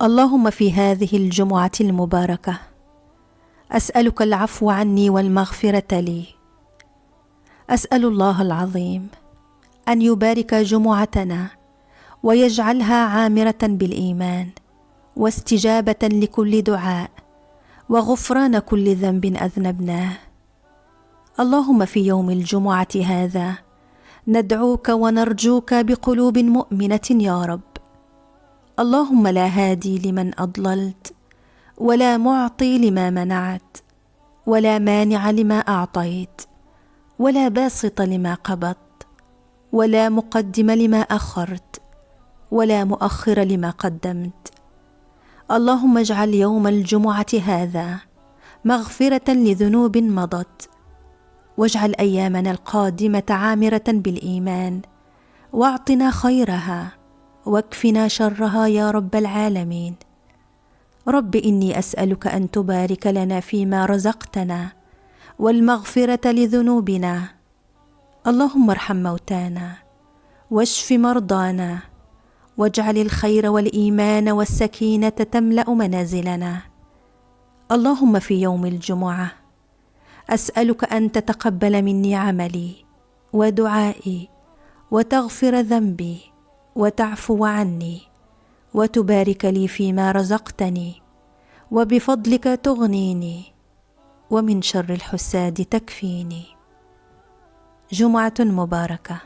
اللهم في هذه الجمعة المباركة أسألك العفو عني والمغفرة لي. أسأل الله العظيم أن يبارك جمعتنا ويجعلها عامرة بالإيمان واستجابة لكل دعاء وغفران كل ذنب أذنبناه. اللهم في يوم الجمعة هذا ندعوك ونرجوك بقلوب مؤمنة يا رب. اللهم لا هادي لمن أضللت، ولا معطي لما منعت، ولا مانع لما أعطيت، ولا باسط لما قبضت، ولا مقدم لما أخرت، ولا مؤخر لما قدمت. اللهم اجعل يوم الجمعة هذا مغفرة لذنوب مضت، واجعل أيامنا القادمة عامرة بالإيمان، واعطنا خيرها واكفنا شرها يا رب العالمين. رب إني أسألك أن تبارك لنا فيما رزقتنا والمغفرة لذنوبنا. اللهم ارحم موتانا واشف مرضانا، واجعل الخير والإيمان والسكينة تملأ منازلنا. اللهم في يوم الجمعة أسألك أن تتقبل مني عملي ودعائي، وتغفر ذنبي، وتعفو عني، وتبارك لي فيما رزقتني، وبفضلك تغنيني، ومن شر الحساد تكفيني. جمعة مباركة.